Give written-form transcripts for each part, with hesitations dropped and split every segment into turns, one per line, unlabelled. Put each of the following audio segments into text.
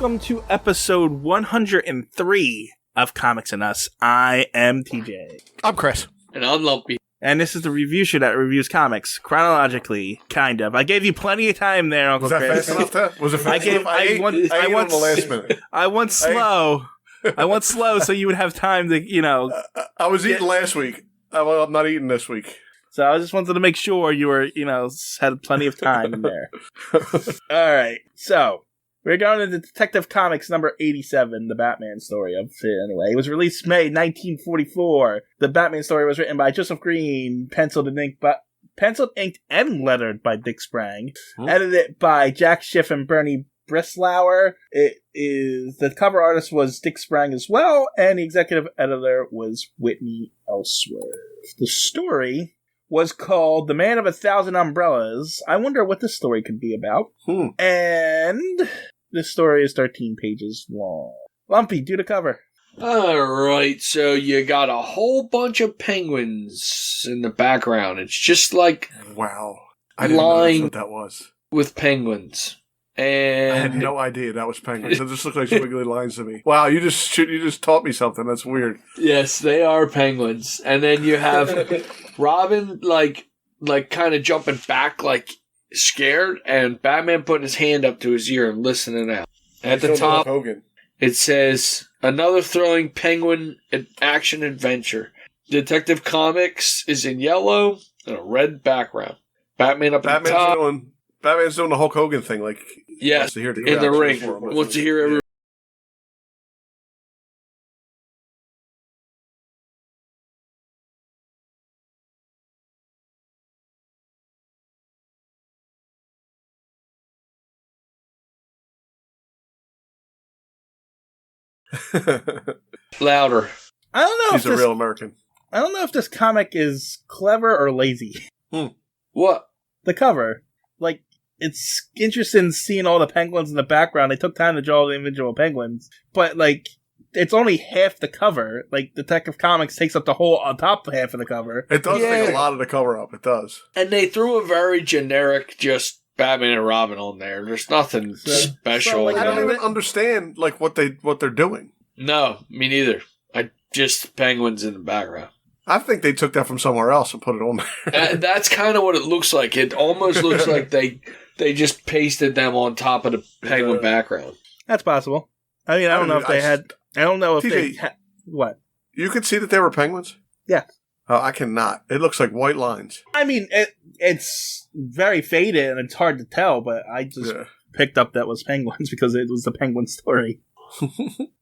welcome to episode 103 of Comics and Us. I am TJ.
I'm Chris.
And I'm Lumpy.
And this is the review show that reviews comics chronologically, kind of. I gave you plenty of time there, Uncle Chris.
Was that fast enough? Was it fast enough? I ate on the last minute.
I went slow. I went slow so you would have time to,
I was eating last week. I'm not eating this week.
So I just wanted to make sure you were, had plenty of time in there. All right. So we're going to Detective Comics number 87, the Batman story of it anyway. It was released May 1944. The Batman story was written by Joseph Green, penciled, inked, and lettered by Dick Sprang. Edited by Jack Schiff and Bernie Brislauer. The cover artist was Dick Sprang as well, and the executive editor was Whitney Ellsworth. The story was called The Man of 1,000 Umbrellas. I wonder what this story could be about. And this story is 13 pages long. Lumpy, do the cover.
Alright, so you got a whole bunch of penguins in the background. It's just like...
Wow. I didn't know that's what that was.
With penguins. And
I had no idea that was penguins. It just looked like squiggly lines to me. Wow, you just taught me something. That's weird.
Yes, they are penguins. And then you have Robin, like kind of jumping back, like scared, and Batman putting his hand up to his ear and listening out. At the top, it says, another thrilling penguin action adventure. Detective Comics is in yellow and a red background. Batman up at the top.
Batman's doing the Hulk Hogan thing, like...
Yes, in the ring. Wants to hear every... Louder.
I don't know
He's a real American.
I don't know if this comic is clever or lazy.
What?
The cover. Like, it's interesting seeing all the penguins in the background. They took time to draw the individual penguins. But, like, it's only half the cover. Like, Detective Comics takes up the whole on top of half of the cover.
It does take a lot of the cover up. It does.
And they threw a very generic, just Batman and Robin on there. There's nothing special.
I don't even understand, like, what they're doing.
No, me neither. Just penguins in the background.
I think they took that from somewhere else and put it on there.
That's kind of what it looks like. It almost looks like they just pasted them on top of the penguin background.
That's possible. I mean, I don't know if they had... I don't know if they had... What?
You could see that they were penguins?
Yeah.
I cannot. It looks like white lines.
I mean, it's very faded and it's hard to tell, but I just picked up that was penguins because it was the penguin story.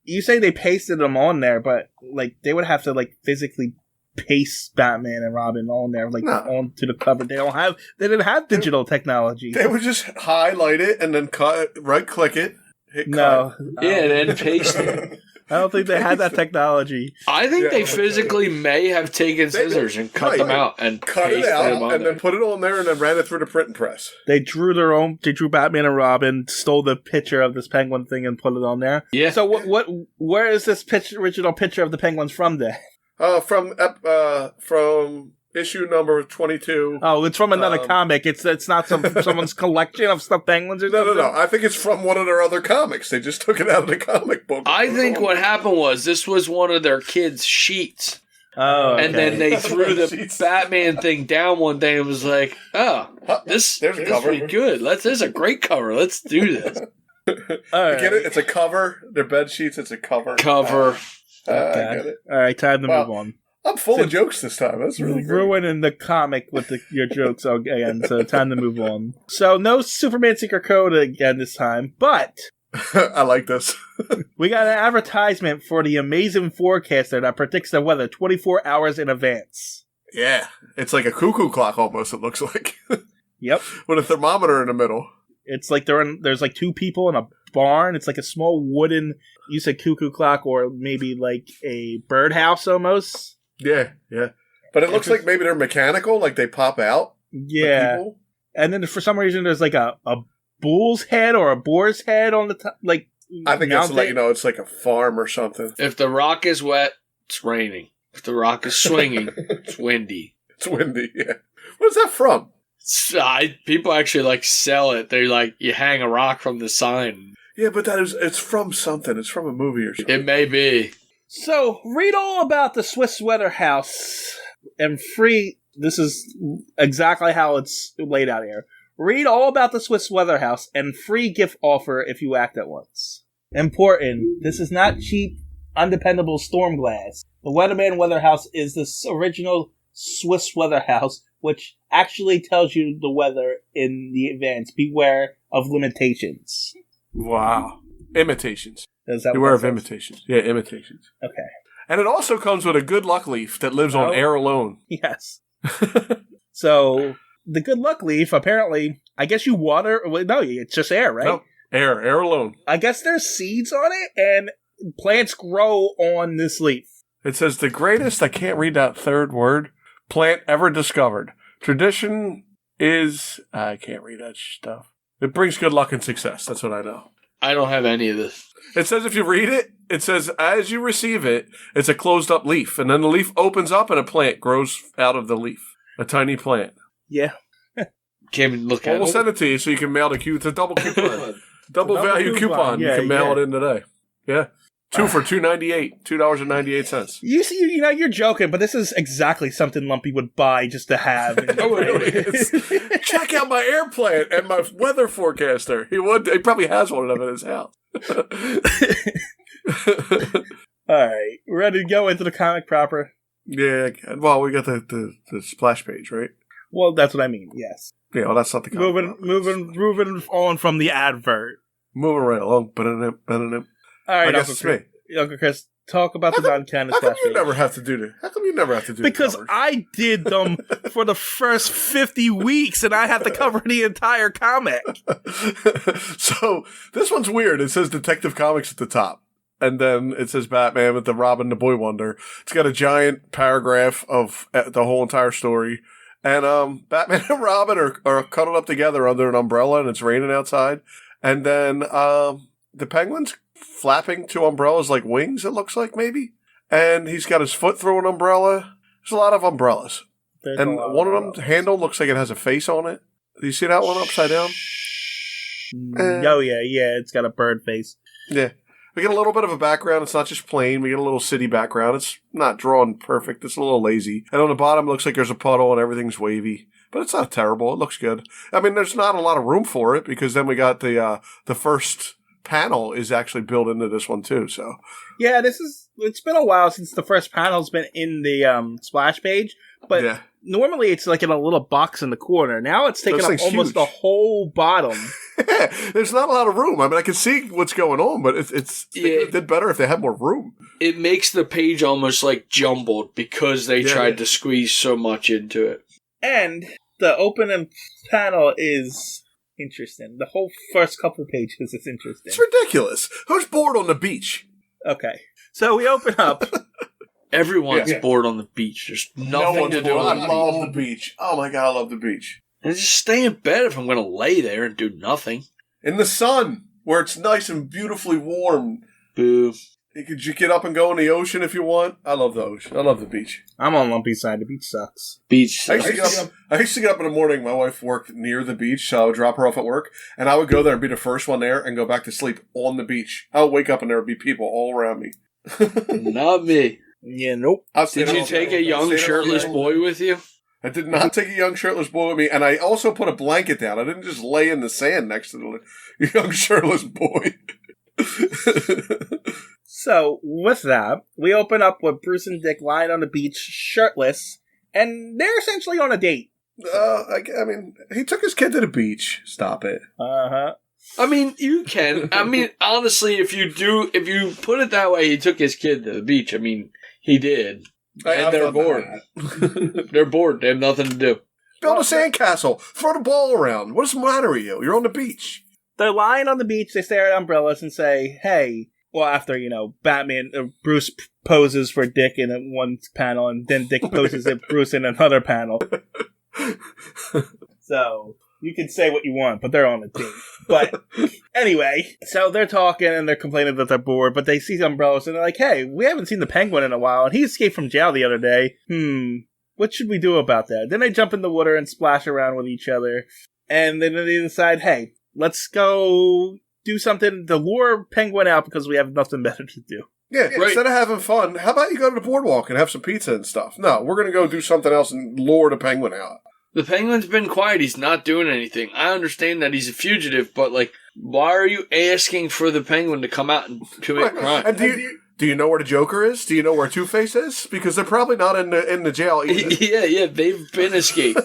You say they pasted them on there, but like they would have to like physically paste Batman and Robin on there, like onto the cover. They didn't have digital technology.
They would just highlight it and then right click it. Hit cut.
And then paste it.
I don't think they had that technology.
I think they physically may have taken scissors and cut them out and
cut it out and then put it on there and then ran it through the printing press.
They drew Batman and Robin, stole the picture of this penguin thing and put it on there. Yeah. So where is this original picture of the penguins from then?
From issue number 22.
Oh, it's from another comic. It's not someone's collection of stuffed penguins or something?
No. I think it's from one of their other comics. They just took it out of the comic book.
I think what happened was this was one of their kids' sheets.
Oh, okay.
And then they threw the Batman thing down one day and was like, this is pretty good. This is a great cover. Let's do this.
All right. Get it? It's a cover. Their bed sheets, it's a cover.
Cover.
I get it.
All right, time to move on.
I'm full of jokes this time. That's really great.
Ruining the comic with your jokes again, so time to move on. So no Superman Secret Code again this time, but...
I like this.
We got an advertisement for the amazing forecaster that predicts the weather 24 hours in advance.
Yeah, it's like a cuckoo clock almost, it looks like.
Yep.
With a thermometer in the middle.
It's like there's like two people in a barn. It's like a small wooden, you said cuckoo clock, or maybe like a birdhouse almost.
Yeah. But it looks like maybe they're mechanical, like they pop out.
Yeah. And then for some reason there's like a bull's head or a boar's head on the top. Like,
I think it's like, it's like a farm or something.
If the rock is wet, it's raining. If the rock is swinging, it's windy.
It's windy, yeah. Where's that from?
People actually sell it. They're like, you hang a rock from the sign.
Yeah, but it's from something. It's from a movie or something.
It may be.
So, read all about the Swiss Weather House and free. This is exactly how it's laid out here. Read all about the Swiss Weather House and free gift offer if you act at once. Important. This is not cheap, undependable storm glass. The Weatherman Weather House is the original Swiss Weather House, which actually tells you the weather in the advance. Beware of limitations.
Wow. Imitations.
Is that
Beware
what
of
that says?
imitations. Yeah, imitations.
Okay.
And it also comes with a good luck leaf that lives on air alone.
Yes. So, the good luck leaf, apparently, I guess you water. Well, no, it's just air, right?
No, air alone.
I guess there's seeds on it, and plants grow on this leaf.
It says the greatest, I can't read that third word, plant ever discovered. Tradition is, I can't read that stuff. It brings good luck and success. That's what I know.
I don't have any of this.
It says if you read it, it says as you receive it, it's a closed up leaf. And then the leaf opens up and a plant grows out of the leaf. A tiny plant.
Yeah.
Can't even look
Well,
at
we'll
it.
send it to you so you can mail the coupon. It's a double coupon. double value coupon.
Yeah,
you can mail
yeah.
it in today. Yeah. 2 for $2.98. $2.98.
You see, you're joking, but this is exactly something Lumpy would buy just to have.
Check out my air plant and my weather forecaster. He probably has one of them in his house.
All right, ready to go into the comic proper?
Yeah. Well, we got the splash page, right?
Well, that's what I mean. Yes.
Yeah. Well, that's not the comic.
Moving on from the advert.
Moving right along.
All right,
I guess it's me.
Uncle Chris, talk about the non-canon
How come
splash
you
page.
never have to do that? How come you never have to do
Because
the covers?
I did them for the first 50 weeks, and I have to cover the entire comic.
So this one's weird. It says Detective Comics at the top, and then it says Batman with the Robin the Boy Wonder. It's got a giant paragraph of the whole entire story, and Batman and Robin are cuddled up together under an umbrella, and it's raining outside, and then the Penguin's flapping two umbrellas like wings. It looks like maybe, and he's got his foot through an umbrella. There's a lot of umbrellas. And one of them handle looks like it has a face on it. Do you see that one upside down?
Oh, yeah, it's got a bird face.
Yeah. We get a little bit of a background. It's not just plain. We get a little city background. It's not drawn perfect. It's a little lazy. And on the bottom, it looks like there's a puddle and everything's wavy. But it's not terrible. It looks good. I mean, there's not a lot of room for it because then we got the first panel is actually built into this one too. So
yeah, it's been a while since the first panel's been in the splash page, but
yeah.
Normally it's like in a little box in the corner. Now it's taking up almost
huge.
the whole bottom.
There's not a lot of room. I mean, I can see what's going on, but it did better if they had more room.
It makes the page almost like jumbled because they tried to squeeze so much into it.
And the opening panel is interesting. The whole first couple pages is interesting.
It's ridiculous. Who's bored on the beach?
Okay. So we open up.
Everyone's bored on the beach. There's nothing to do.
I love the beach. Oh my God, I love the beach.
And just stay in bed if I'm going to lay there and do nothing.
In the sun, where it's nice and beautifully warm.
Boo.
You could get up and go in the ocean if you want. I love the ocean. I love the beach.
I'm on Lumpy's side. The beach sucks.
Beach.
I used to get up in the morning. My wife worked near the beach, so I would drop her off at work, and I would go there and be the first one there and go back to sleep on the beach. I would wake up and there would be people all around me.
Not me.
Yeah, nope.
Did you take a young shirtless boy with you?
I did not take a young shirtless boy with me, and I also put a blanket down. I didn't just lay in the sand next to the young shirtless boy.
So, with that, we open up with Bruce and Dick lying on the beach, shirtless, and they're essentially on a date.
I mean, he took his kid to the beach. Stop it.
Uh-huh.
I mean, you can. I mean, honestly, if you put it that way, he took his kid to the beach. I mean, he did. And they're bored. They're bored. They have nothing to do.
Build a sandcastle. Throw the ball around. What's the matter with you? You're on the beach.
They're lying on the beach, they stare at umbrellas and say, hey, well, after, Bruce poses for Dick in one panel, and then Dick poses at Bruce in another panel. So, you can say what you want, but they're on a date. But, anyway, so they're talking and they're complaining that they're bored, but they see umbrellas and they're like, hey, we haven't seen the Penguin in a while, and he escaped from jail the other day. What should we do about that? Then they jump in the water and splash around with each other, and then they decide, hey, let's go do something to lure Penguin out because we have nothing better to do.
Yeah,
Right.
Instead of having fun, how about you go to the boardwalk and have some pizza and stuff? No, we're going to go do something else and lure the Penguin out.
The Penguin's been quiet. He's not doing anything. I understand that he's a fugitive, but, like, why are you asking for the Penguin to come out and commit crime?
And do you know where the Joker is? Do you know where Two-Face is? Because they're probably not in the jail either.
Yeah, they've been escaped.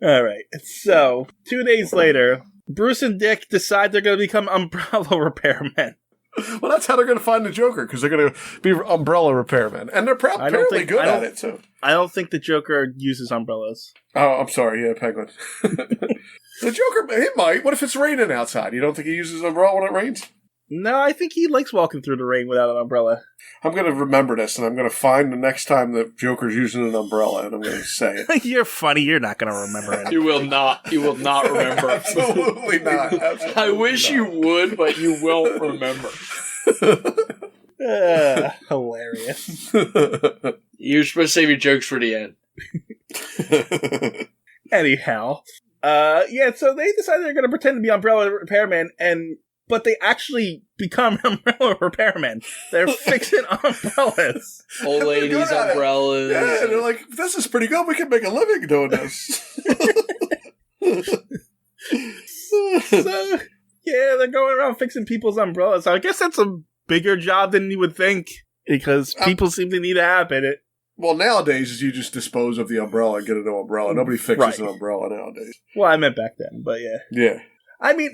All right. So 2 days later, Bruce and Dick decide they're going to become umbrella repairmen.
Well, that's how they're going to find the Joker, because they're going to be umbrella repairmen. And they're apparently good at it, too.
I don't think the Joker uses umbrellas.
Oh, I'm sorry. Yeah, Penguin. The Joker, he might. What if it's raining outside? You don't think he uses an umbrella when it rains?
No, I think he likes walking through the rain without an umbrella.
I'm going to remember this, and I'm going to find the next time that Joker's using an umbrella, and I'm going to say it.
You're funny. You're not going to remember it.
You will not. You will not remember.
Absolutely not. Absolutely
I wish
not.
you would, but you won't remember.
Hilarious.
You're supposed to save your jokes for the end.
Anyhow, so they decided they're going to pretend to be umbrella repairmen, but they actually become umbrella repairmen. They're fixing umbrellas.
Old ladies' umbrellas.
Yeah, and they're like, this is pretty good. We can make a living doing this.
So, yeah, they're going around fixing people's umbrellas. So I guess that's a bigger job than you would think, because people seem to need a help in it.
Well, nowadays, you just dispose of the umbrella and get a new umbrella. Nobody fixes an umbrella nowadays.
Well, I meant back then, but yeah.
Yeah.
I mean,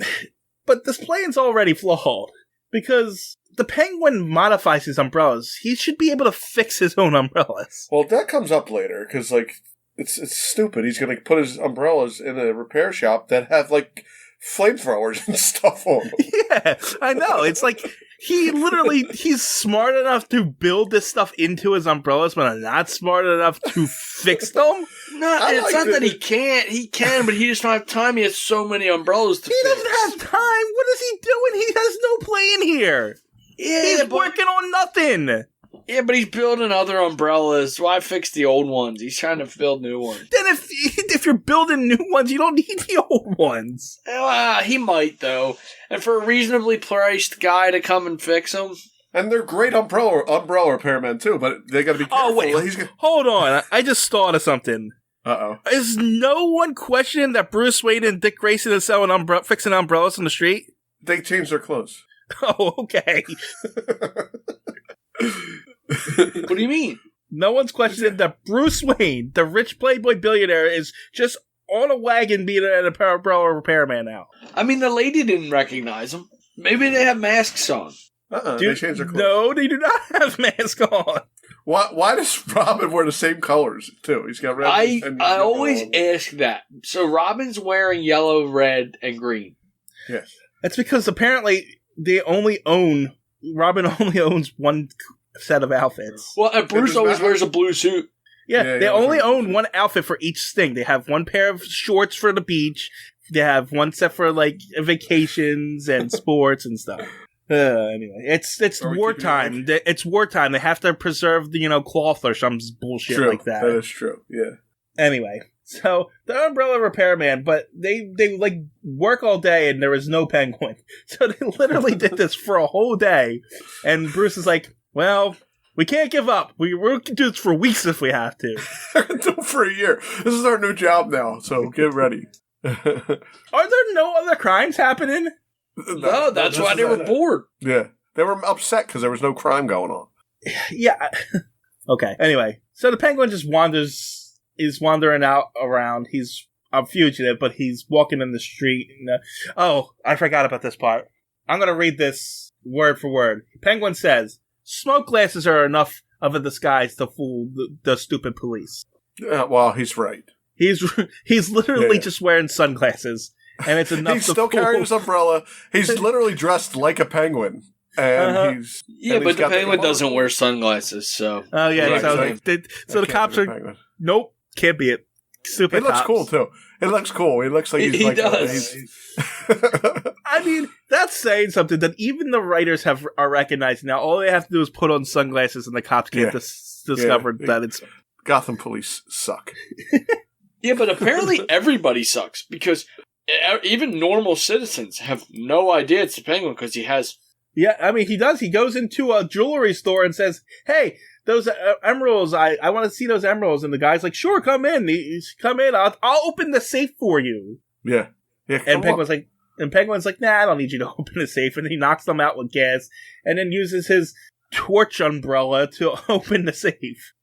but this plan's already flawed, because the Penguin modifies his umbrellas. He should be able to fix his own umbrellas.
Well, that comes up later, because, like, it's stupid. He's going to put his umbrellas in a repair shop that have, like, flamethrowers and stuff on them.
Yeah, I know. It's like, he's smart enough to build this stuff into his umbrellas, but not smart enough to fix them.
No, it's not that he can't. He can, but he just don't have time. He has so many umbrellas to fix.
He doesn't have time. What is he doing? He has no plan here.
Yeah,
He's working on nothing.
Yeah, but he's building other umbrellas. Why fix the old ones? He's trying to build new ones.
Then if you're building new ones, you don't need the old ones.
He might, though. And for a reasonably priced guy to come and fix them.
And they're great umbrella repairmen, too, but they got to be careful.
Oh, wait. Hold on. I just thought of something.
Uh-oh.
Is no one questioning that Bruce Wayne and Dick Grayson are selling fixing umbrellas on the street?
They changed their clothes.
Oh, okay.
What do you mean?
No one's questioning that Bruce Wayne, the rich playboy billionaire, is just on a wagon being an umbrella repairman now.
I mean, the lady didn't recognize him. Maybe they have masks on.
They changed their clothes.
No, they do not have masks on.
Why does Robin wear the same colors, too? He's got red.
I always ask that. So Robin's wearing yellow, red, and green.
Yes.
That's because apparently Robin only owns one set of outfits.
Well, and Bruce always wears a blue suit.
Yeah, they only own one outfit for each thing. They have one pair of shorts for the beach. They have one set for, like, vacations and sports and stuff. Anyway, it's wartime. It's wartime. They have to preserve the, cloth or some bullshit like that.
That is true, yeah.
Anyway, so the umbrella repairman, but they like work all day and there was no Penguin. So they literally did this for a whole day. And Bruce is like, well, we can't give up. We can do this for weeks if we have to.
Do it for a year. This is our new job now, so get ready.
Are there no other crimes happening?
No, that's why they were bored.
Yeah. They were upset because there was no crime going on.
Yeah. Okay. Anyway, so the Penguin just is wandering around. He's a fugitive, but he's walking in the street. And, I forgot about this part. I'm going to read this word for word. Penguin says, smoke glasses are enough of a disguise to fool the stupid police.
Well, he's right.
He's literally just wearing sunglasses. And it's enough.
He's still carrying his umbrella. He's literally dressed like a penguin, and he's
but the penguin doesn't wear sunglasses. So
so the cops are nope, can't be it. Stupid.
He looks
cops.
cool too. It looks cool. He looks like
he does.
I mean, that's saying something that even the writers are recognizing now. All they have to do is put on sunglasses, and the cops can't discover that it's
Gotham police suck.
Yeah, but apparently everybody sucks because even normal citizens have no idea it's the Penguin because he has.
Yeah, I mean, he does. He goes into a jewelry store and says, "Hey, those emeralds, I want to see those emeralds." And the guy's like, "Sure, come in. Come in. I'll open the safe for you."
Yeah.
And Penguin's like, "Nah, I don't need you to open the safe." And he knocks them out with gas and then uses his torch umbrella to open the safe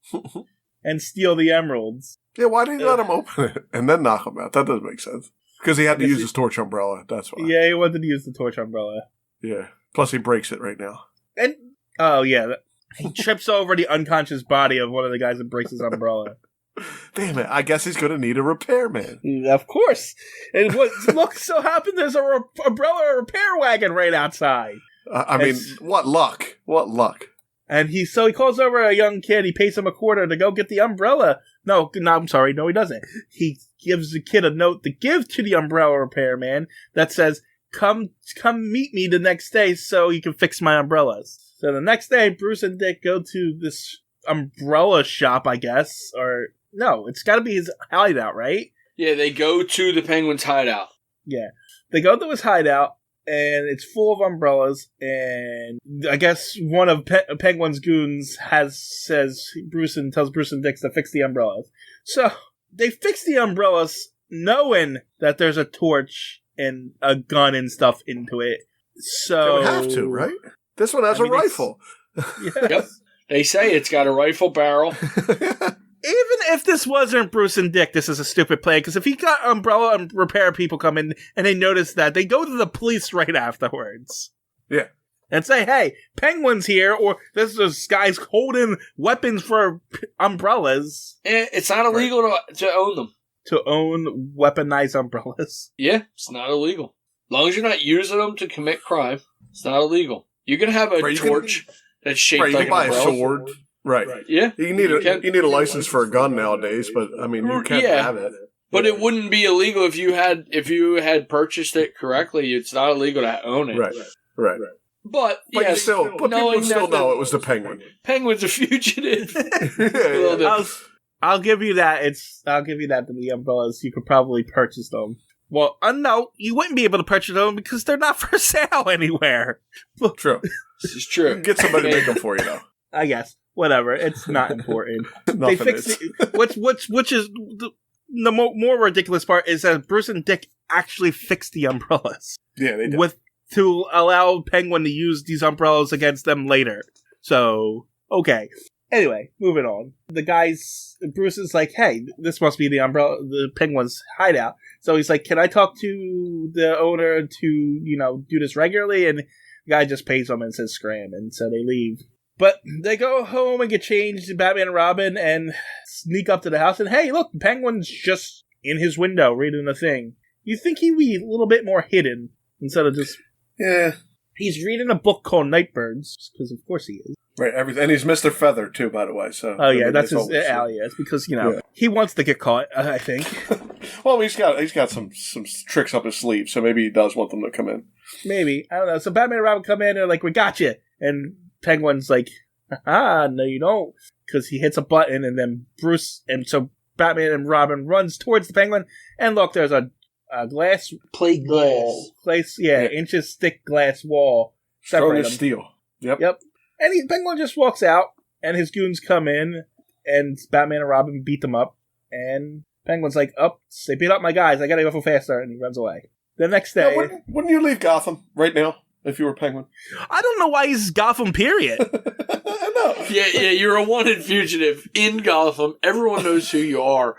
and steal the emeralds.
Yeah, why didn't he let him open it and then knock him out? That doesn't make sense. Because he had to use his torch umbrella. That's why.
Yeah, he wanted to use the torch umbrella.
Yeah. Plus, he breaks it right now.
And he trips over the unconscious body of one of the guys that breaks his umbrella.
Damn it! I guess he's going to need a repairman.
Of course. And look, so happened there's a umbrella repair wagon right outside.
I mean, what luck? What luck?
And he calls over a young kid. He pays him $25 to go get the umbrella. No, I'm sorry. No, he doesn't. He gives the kid a note to give to the umbrella repairman that says, Come meet me the next day so you can fix my umbrellas. So the next day, Bruce and Dick go to this umbrella shop, I guess. Or, no, it's got to be his hideout, right?
Yeah, they go to the Penguin's hideout.
Yeah. They go to his hideout, and it's full of umbrellas, and I guess one of Penguin's goons tells Bruce and Dick to fix the umbrellas. So, they fix the umbrellas knowing that there's a torch and a gun and stuff into it. So
they would have to, right? This one has a rifle.
Yes.
Yep. They say it's got a rifle barrel.
Even if this wasn't Bruce and Dick, this is a stupid play, because if he got umbrella and repair people come in and they notice that, they go to the police right afterwards.
Yeah.
And say, hey, Penguin's here, or this guy's holding weapons for umbrellas.
It's not illegal to own them.
To own weaponized umbrellas.
Yeah, it's not illegal. As long as you're not using them to commit crime, it's not illegal. You can have a torch that's shaped like an umbrella.
You can buy a sword. Right.
Yeah.
You need a license for a gun nowadays, but I mean you can't have it.
But it wouldn't be illegal if you had purchased it correctly. It's not illegal to own it.
Right.
But
people would still know it was the Penguin.
Penguin's a fugitive.
Yeah.
I'll give you that. I'll give you that. The umbrellas, you could probably purchase them. Well, no, you wouldn't be able to purchase them because they're not for sale anywhere.
True.
This is true.
Get somebody to make them for you, though.
I guess. Whatever. It's not important.
They fix
it. Which is the more ridiculous part is that Bruce and Dick actually fixed the umbrellas.
Yeah, they did.
To allow Penguin to use these umbrellas against them later. So, okay. Anyway, moving on. Bruce is like, hey, this must be the Penguin's hideout. So he's like, can I talk to the owner to, do this regularly? And the guy just pays him and says scram. And so they leave. But they go home and get changed, Batman and Robin, and sneak up to the house. And hey, look, the Penguin's just in his window reading a thing. You'd think he'd be a little bit more hidden instead of just...
Yeah.
He's reading a book called Nightbirds, because of course he is.
Right, everything, and he's Mr. Feather too, by the way. So
that's his alias because he wants to get caught. I think.
Well, he's got some tricks up his sleeve, so maybe he does want them to come in.
Maybe, I don't know. So Batman and Robin come in and they're like, "We got you," and Penguin's like, no, you don't," because he hits a button, and then so Batman and Robin runs towards the Penguin, and look, there's a glass
plate glass,
inches thick glass wall.
Strong as steel. Yep.
And Penguin just walks out, and his goons come in, and Batman and Robin beat them up, and Penguin's like, they beat up my guys, I gotta go faster, and he runs away. The next day...
Yeah, wouldn't you leave Gotham right now, if you were Penguin?
I don't know why he's Gotham, period.
I know.
Yeah, you're a wanted fugitive in Gotham. Everyone knows who you are.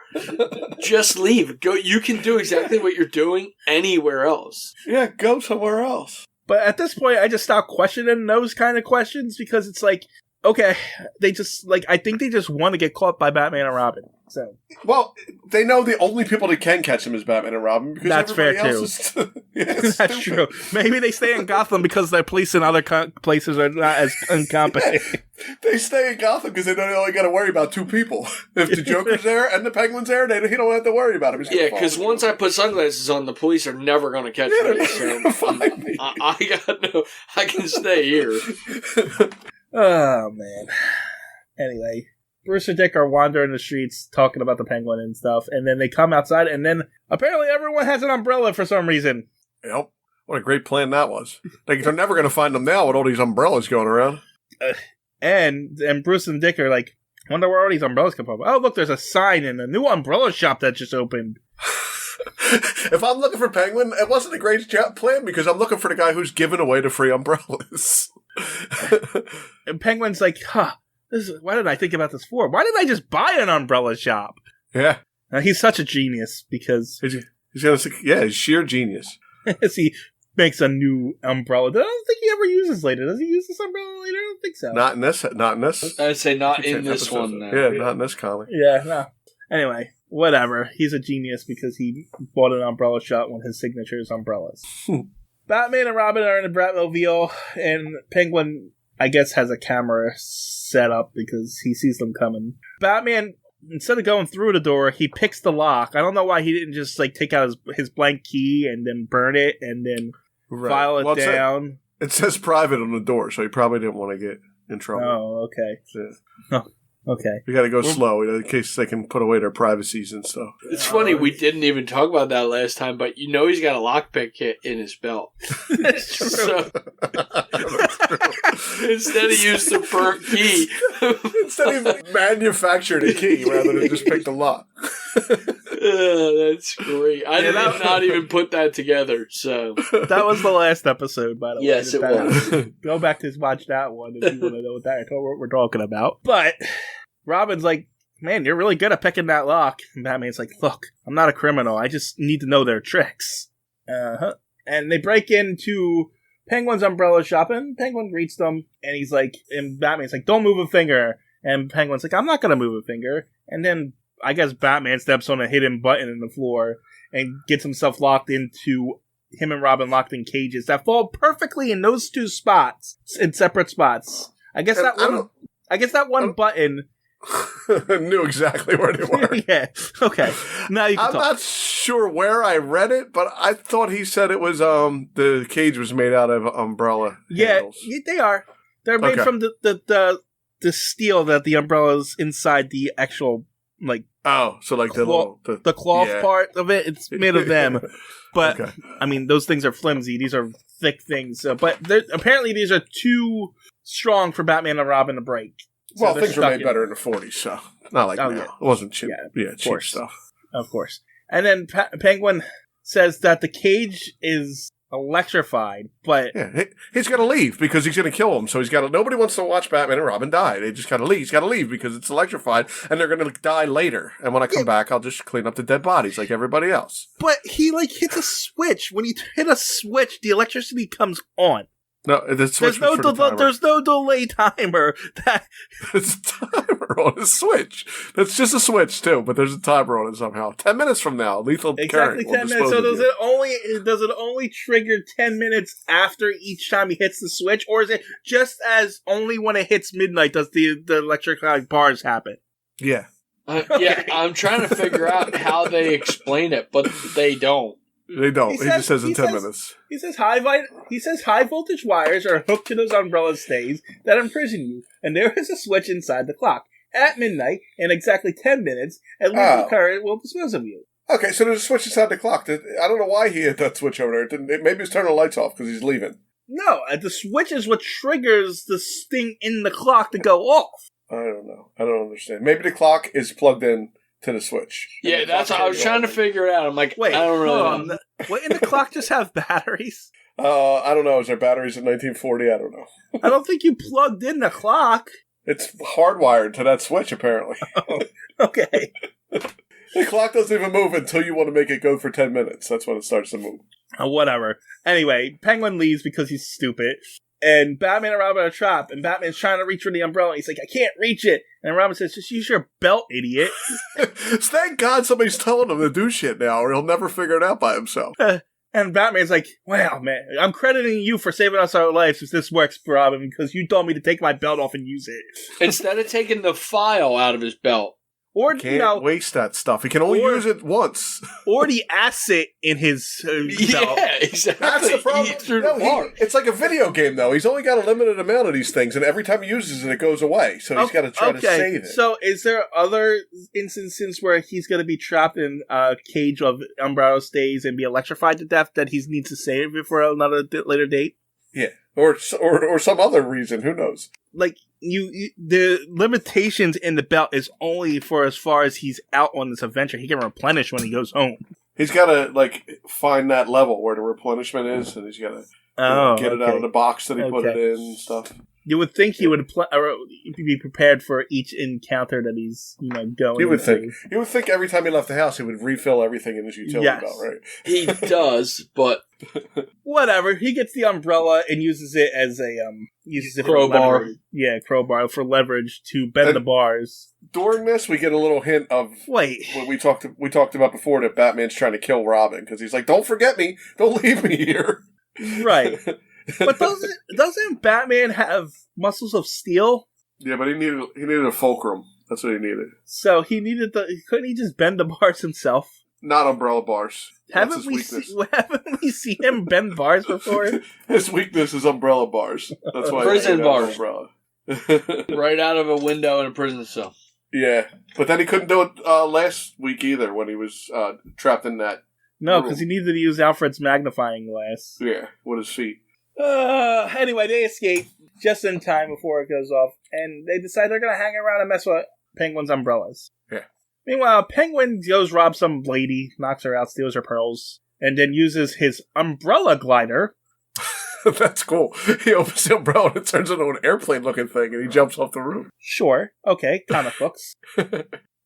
Just leave. Go. You can do exactly what you're doing anywhere else.
Yeah, go somewhere else.
But at this point, I just stopped questioning those kind of questions because it's like, okay, I think they just want to get caught by Batman and Robin. So,
well, they know the only people that can catch them is Batman and Robin. Because
that's fair too. That's true. Maybe they stay in Gotham because their police in other places are not as incompetent.
They stay in Gotham because they know they only got to worry about two people. If the Joker's there and the Penguin's there, he don't have to worry about him.
Yeah, because once I put sunglasses on, the police are never going to catch me. So
find me.
I can stay here.
Oh man. Anyway, Bruce and Dick are wandering the streets talking about the Penguin and stuff, and then they come outside, and then apparently everyone has an umbrella for some reason.
Yep. What a great plan that was. Like, they're never going to find them now with all these umbrellas going around.
And Bruce and Dick are like, I wonder where all these umbrellas come from. Oh, look, there's a sign in a new umbrella shop that just opened.
If I'm looking for Penguin, it wasn't a great plan because I'm looking for the guy who's giving away the free umbrellas.
And Penguin's like, why did I think about this for? Why didn't I just buy an umbrella shop?
Yeah.
Now, he's such a genius because...
he's sheer genius.
He makes a new umbrella that I don't think he ever uses later. Does he use this umbrella later? I don't think so.
Not in this.
I'd say not in this one.
Yeah, not in this comic.
Yeah, no. Anyway, whatever. He's a genius because he bought an umbrella shop when his signature is umbrellas. Batman and Robin are in the Batmobile, and Penguin, I guess, has a camera set up because he sees them coming. Batman, instead of going through the door, he picks the lock. I don't know why he didn't just take out his blank key and then burn it and then file it down.
It says private on the door, so he probably didn't want to get in trouble.
Oh, okay.
Yeah.
Okay.
You got to go slow in case they can put away their privacies and stuff.
It's funny, we didn't even talk about that last time, but he's got a lockpick kit in his belt.
That's true.
So, instead he used the burnt key.
Instead he manufactured a key rather than just pick the lock.
That's great. I did not even put that together. So
that was the last episode, by the way.
Yes, it was.
Go back to watch that one if you want to know what we're talking about. But Robin's like, man, you're really good at picking that lock. And Batman's like, look, I'm not a criminal. I just need to know their tricks. And they break into Penguin's umbrella shop, and Penguin greets them, and Batman's like, don't move a finger. And Penguin's like, I'm not going to move a finger. And then I guess Batman steps on a hidden button in the floor and gets himself locked into him and Robin locked in cages that fall perfectly in those two spots, in separate spots. I guess that one button
knew exactly where they were.
Yeah. Okay. Now you can
I'm not sure where I read it, but I thought he said it was the cage was made out of umbrella handles.
Yeah, they are. They're made from the steel that the umbrella's inside the actual the cloth part of it. It's made of them. But I mean, those things are flimsy. These are thick things. But apparently, these are too strong for Batman and Robin to break. So
well, things were made better in the 40s, so not like now. Yeah. It wasn't cheap. Cheap stuff.
Of course. And then Penguin says that the cage is electrified, but
he's got to leave because he's going to kill him. So nobody wants to watch Batman and Robin die. They just got to leave. He's got to leave because it's electrified, and they're going to die later. And when I come back, I'll just clean up the dead bodies like everybody else.
But he hits a switch. When you hit a switch, the electricity comes on.
No, there's no
delay timer.
There's a timer on the switch. That's just a switch too, but there's a timer on it somehow. 10 minutes from now, lethal current.
Exactly 10 minutes. So does it only trigger 10 minutes after each time he hits the switch, or is it just as only when it hits midnight does the electric bars happen?
Yeah.
Yeah, I'm trying to figure out how they explain it, but they don't.
They don't. He just says in 10 minutes.
He says high voltage wires are hooked to those umbrella stays that imprison you, and there is a switch inside the clock. At midnight, in exactly 10 minutes, a lethal current will dispose of you.
Okay, so there's a switch inside the clock. I don't know why he hit that switch over there. Maybe he's turning the lights off because he's leaving.
No, the switch is what triggers this thing in the clock to go off.
I don't know. I don't understand. Maybe the clock is plugged in to the switch.
Yeah, that's how I was trying to figure it out. I'm like, wait, I don't really know.
Wouldn't the clock just have batteries?
I don't know. Is there batteries in 1940? I don't know.
I don't think you plugged in the clock.
It's hardwired to that switch, apparently.
Oh, okay.
The clock doesn't even move until you want to make it go for 10 minutes. That's when it starts to move.
Whatever. Anyway, Penguin leaves because he's stupid. And Batman and Robin are trapped. And Batman's trying to reach for the umbrella. He's like, I can't reach it. And Robin says, just use your belt, idiot.
Thank God somebody's telling him to do shit now, or he'll never figure it out by himself.
And Batman's like, wow, man, I'm crediting you for saving us our lives if this works, Robin, because you told me to take my belt off and use it.
Instead of taking the file out of his belt.
Or,
Can't waste that stuff. He can only use it once.
Or the asset in his belt.
Yeah, exactly.
That's the problem. It's like a video game, though. He's only got a limited amount of these things, and every time he uses it, it goes away. So he's got to try to save it.
So is there other instances where he's going to be trapped in a cage of umbrella stays and be electrified to death that he needs to save it for another later date?
Yeah. Or some other reason. Who knows?
Like, the limitations in the belt is only for as far as he's out on this adventure. He can replenish when he goes home.
He's got to, find that level where the replenishment is, and he's got to get it out of the box that he put it in and stuff.
You would think he would be prepared for each encounter that he's, going
You would
into.
think. You would think every time he left the house, he would refill everything in his utility belt, right?
He does, but
whatever. He gets the umbrella and uses it as a
crowbar.
Crowbar for leverage to bend the bars.
During this, we get a little hint of what we talked about before, that Batman's trying to kill Robin because he's like, "Don't forget me, don't leave me here."
Right. But doesn't Batman have muscles of steel?
Yeah, but he needed a fulcrum. That's what he needed.
So couldn't he just bend the bars himself?
Not umbrella bars.
Haven't we seen him bend bars before?
His weakness is umbrella bars. That's why
prison bars.
Umbrella.
Right out of a window in a prison cell.
Yeah, but then he couldn't do it last week either when he was trapped in that.
No, because he needed to use Alfred's magnifying glass.
Yeah, with his feet.
Anyway, they escape just in time before it goes off, and they decide they're going to hang around and mess with Penguin's umbrellas.
Yeah.
Meanwhile, Penguin goes rob some lady, knocks her out, steals her pearls, and then uses his umbrella glider.
That's cool. He opens the umbrella and it turns into an airplane-looking thing, and he jumps off the roof.
Sure. Okay, comic books.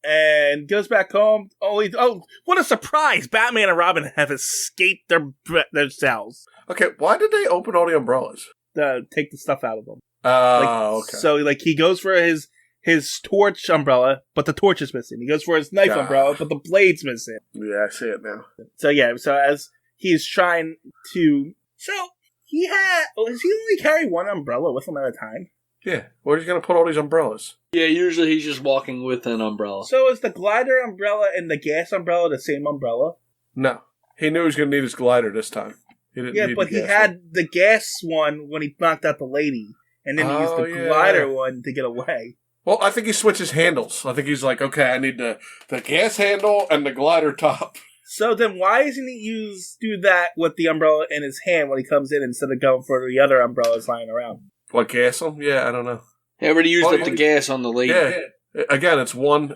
And goes back home. Oh, what a surprise! Batman and Robin have escaped their cells.
Okay, why did they open all the umbrellas?
Take the stuff out of them.
Okay.
So, he goes for his torch umbrella, but the torch is missing. He goes for his knife umbrella, but the blade's missing.
Yeah, I see it now.
So as he's trying to... So, does he only carry one umbrella with him at a time?
Yeah, where's he going to put all these umbrellas?
Yeah, usually he's just walking with an umbrella.
So is the glider umbrella and the gas umbrella the same umbrella?
No. He knew he was going to need his glider this time.
But he had the gas one when he knocked out the lady, and then he used the glider one to get away.
Well, I think he switches handles. I think he's like, okay, I need the gas handle and the glider top.
So then why doesn't he do that with the umbrella in his hand when he comes in instead of going for the other umbrellas lying around?
What, gas them? Yeah, I don't know.
He already used up the gas on the lady.
Yeah. Again, it's one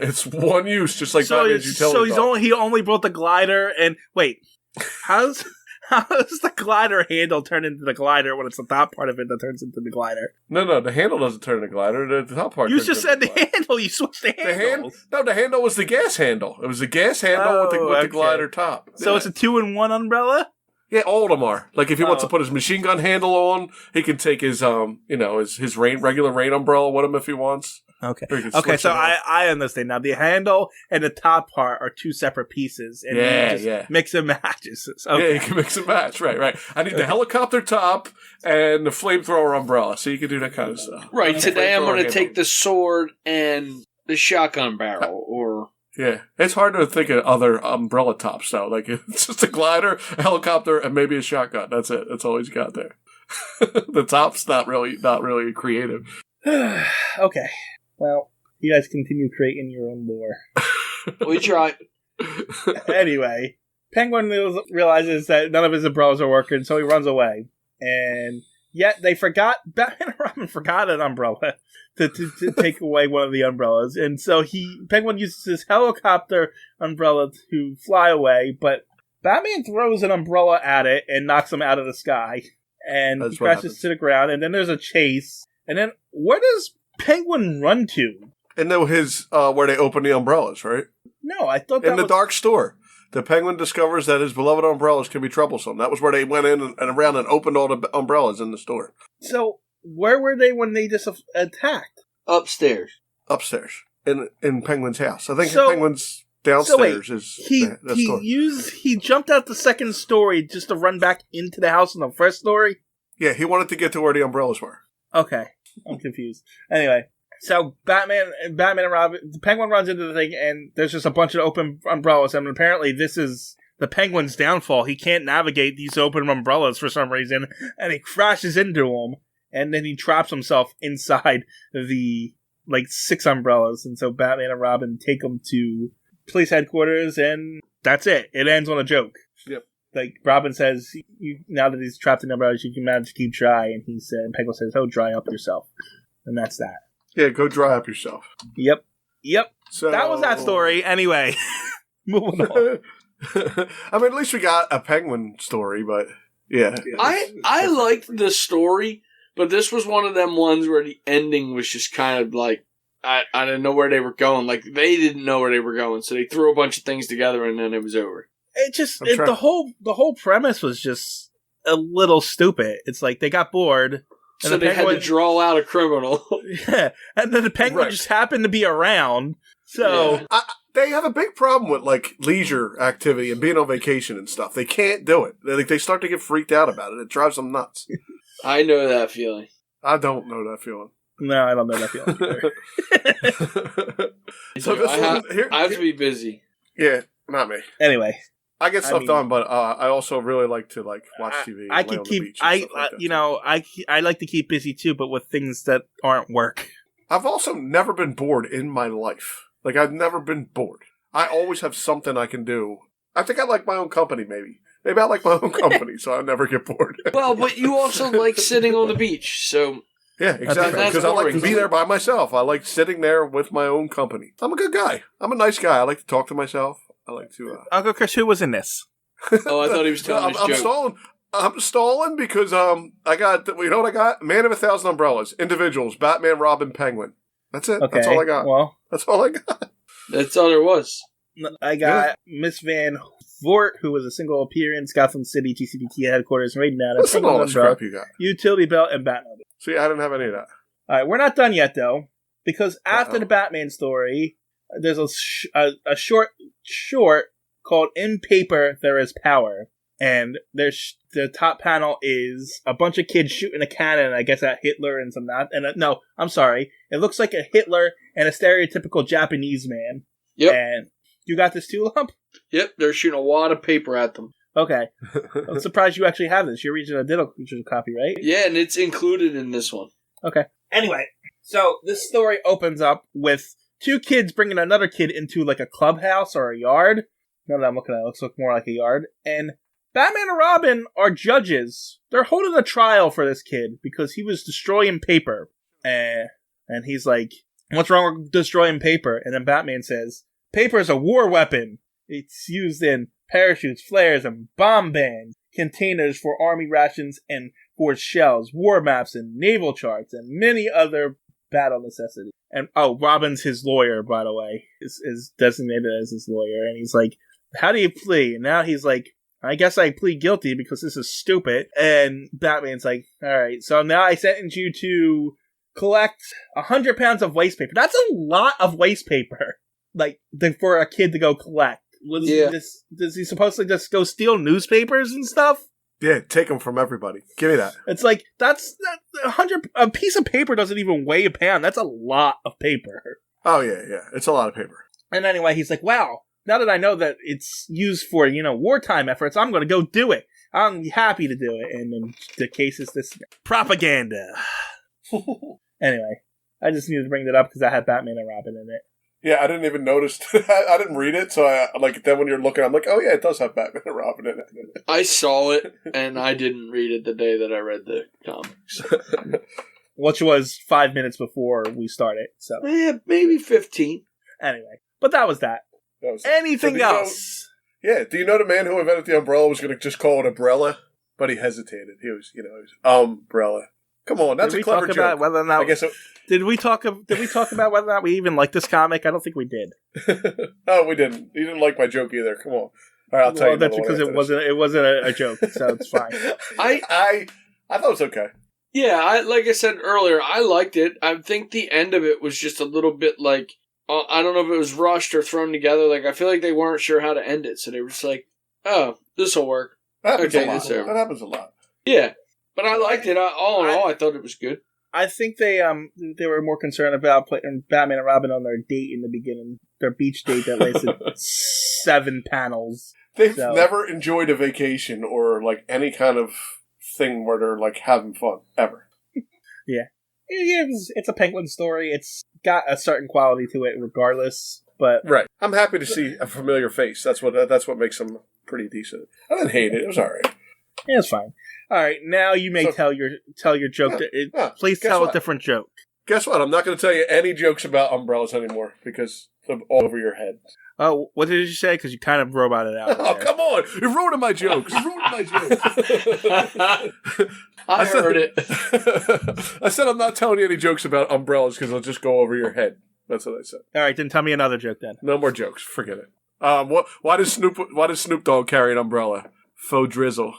use, just like Batman's utility belt.
He only brought the glider and... Wait, how does the glider handle turn into the glider when it's the top part of it that turns into the glider?
No, the handle doesn't turn into the glider. The top part.
You just said the handle. You switched the handle.
The handle was the gas handle. It was the gas handle with the glider top.
So it's a 2-in-1 umbrella?
Yeah, all of them are. Like, if he wants to put his machine gun handle on, he can take his his regular rain umbrella with him if he wants.
Okay. Okay, so I understand now. The handle and the top part are two separate pieces. And mix and matches. Okay.
Yeah, you can mix and match. Right. I need the helicopter top and the flamethrower umbrella, so you can do that kind of stuff.
Right. Today I'm going to take the sword and the shotgun barrel, or...
Yeah, it's hard to think of other umbrella tops, though. Like, it's just a glider, a helicopter, and maybe a shotgun. That's it. That's all he's got there. The top's not really creative.
Okay. Well, you guys continue creating your own lore.
We try.
Anyway, Penguin realizes that none of his umbrellas are working, so he runs away. And yet Batman and Robin forgot an umbrella to take away one of the umbrellas. And so Penguin uses his helicopter umbrella to fly away, but Batman throws an umbrella at it and knocks him out of the sky. And he crashes to the ground, and then there's a chase. And then where does Penguin run to?
And then where they open the umbrellas, right?
No, I thought that
in the dark store. The Penguin discovers that his beloved umbrellas can be troublesome. That was where they went in and around and opened all the umbrellas in the store.
So, where were they when they just attacked?
Upstairs.
In Penguin's house. I think Penguin's downstairs
he jumped out the second story just to run back into the house in the first story?
Yeah, he wanted to get to where the umbrellas were.
Okay. I'm confused. Anyway, So Batman and Robin, the Penguin runs into the thing, and there's just a bunch of open umbrellas, and apparently this is the Penguin's downfall. He can't navigate these open umbrellas for some reason, and he crashes into them, and then he traps himself inside the, 6 umbrellas, and so Batman and Robin take him to police headquarters, and that's it. It ends on a joke.
Yep.
Robin says, now that he's trapped in umbrellas, you can manage to keep dry, and Penguin says, oh, dry up yourself. And that's that.
Yeah, go dry up yourself.
Yep.
So
that was that story. Anyway, moving on.
I mean, at least we got a Penguin story, but yeah.
I liked the story, but this was one of them ones where the ending was just kind of like, I didn't know where they were going. Like, they didn't know where they were going, so they threw a bunch of things together and then it was over.
The whole premise was just a little stupid. It's like they got bored.
So they had to draw out a criminal.
Yeah, and then the Penguin just happened to be around. So
they have a big problem with leisure activity and being on vacation and stuff. They can't do it. They start to get freaked out about it. It drives them nuts.
I know that feeling.
I don't know that feeling.
No, I don't know that feeling either.
So
I have to be busy.
Yeah, not me.
Anyway.
I get stuff done, but I also really like to watch TV.
I can keep. I like to keep busy too, but with things that aren't work.
I've also never been bored in my life. I've never been bored. I always have something I can do. I think I like my own company. Maybe I like my own company, so I never get bored.
Well, but you also like sitting on the beach, so
yeah, exactly. Because I like to be there by myself. I like sitting there with my own company. I'm a good guy. I'm a nice guy. I like to talk to myself. I like to.
Uncle Chris, who was in this?
Oh, I thought he was telling his joke.
I'm stalling because I got. You know what I got? Man of 1,000 Umbrellas. Individuals. Batman, Robin, Penguin. That's it.
Okay.
That's all I got.
Well,
that's all I got.
That's all there was.
I got Miss Van Voort, who was a single appearance, Gotham City GCPT headquarters, Raiden Adams,
Listen to all the crap you got.
Utility Belt, and Batmobile.
See, I didn't have any of that.
All right, we're not done yet though, because after the Batman story, there's a short called "In Paper There Is Power," and there's the top panel is a bunch of kids shooting a cannon, I guess, at Hitler and some that. And no, I'm sorry, it looks like a Hitler and a stereotypical Japanese man.
Yep.
And you got this too, Lump?
Yep, they're shooting a wad of paper at them.
Okay. I'm surprised you actually have this. You're reading a digital copy, right?
Yeah, and it's included in this one.
Okay. Anyway, so this story opens up with 2 kids bringing another kid into a clubhouse or a yard. No, I'm looking at it. Looks more like a yard. And Batman and Robin are judges. They're holding a trial for this kid because he was destroying paper. And he's like, what's wrong with destroying paper? And then Batman says, paper is a war weapon. It's used in parachutes, flares, and bomb bands, containers for army rations and forged shells, war maps, and naval charts, and many other battle necessities. And, Robin's his lawyer, by the way, is designated as his lawyer. And he's like, how do you plead? And now he's like, I guess I plead guilty because this is stupid. And Batman's like, alright, so now I sentence you to collect 100 pounds of waste paper. That's a lot of waste paper. For a kid to go collect. Is he supposed to just go steal newspapers and stuff?
Yeah, take them from everybody. Give me that.
It's like, a piece of paper doesn't even weigh a pound. That's a lot of paper.
Oh, yeah. It's a lot of paper.
And anyway, he's like, wow, now that I know that it's used for, wartime efforts, I'm going to go do it. I'm happy to do it. And then the case is this propaganda. Anyway, I just needed to bring that up because I had Batman and Robin in it.
Yeah, I didn't even notice. I didn't read it, so then when you're looking, I'm like, oh yeah, it does have Batman and Robin in it.
I saw it, and I didn't read it the day that I read the comics.
Which was 5 minutes before we started, so.
Yeah, maybe 15.
Anyway, but that was that. Anything else?
Do you know the man who invented the umbrella was going to just call it umbrella? But he hesitated. He was umbrella. Come on, that's a clever joke.
Whether or not, did we talk about whether or not we even like this comic? I don't think we did.
Oh, we didn't. You didn't like my joke either. Come on. All right, I'll tell you.
That's because it wasn't a joke, so it's fine.
I thought it was okay.
Yeah, like I said earlier, I liked it. I think the end of it was just a little bit like, I don't know if it was rushed or thrown together. I feel like they weren't sure how to end it, so they were just like, oh, this will work.
That happens a lot.
Yeah. But I liked it. All in all, I thought it was good.
I think they were more concerned about putting Batman and Robin on their date in the beginning, their beach date that lasted 7 panels.
They've never enjoyed a vacation or like any kind of thing where they're like having fun ever.
Yeah, it's a Penguin story. It's got a certain quality to it, regardless. But
right, I'm happy to see a familiar face. That's what makes them pretty decent. I didn't hate it. It was all right.
Yeah, it's fine. All right, now you may tell your joke. Please tell a different joke.
Guess what? I'm not going to tell you any jokes about umbrellas anymore because I'm all over your head.
Oh, what did you say? Because you kind of roboted out.
Oh, come on! You're ruining my jokes.
I heard it.
I said I'm not telling you any jokes about umbrellas because they'll just go over your head. That's what I said.
All right, then tell me another joke then.
No more jokes. Forget it. Why does Snoop Dogg carry an umbrella? Faux drizzle.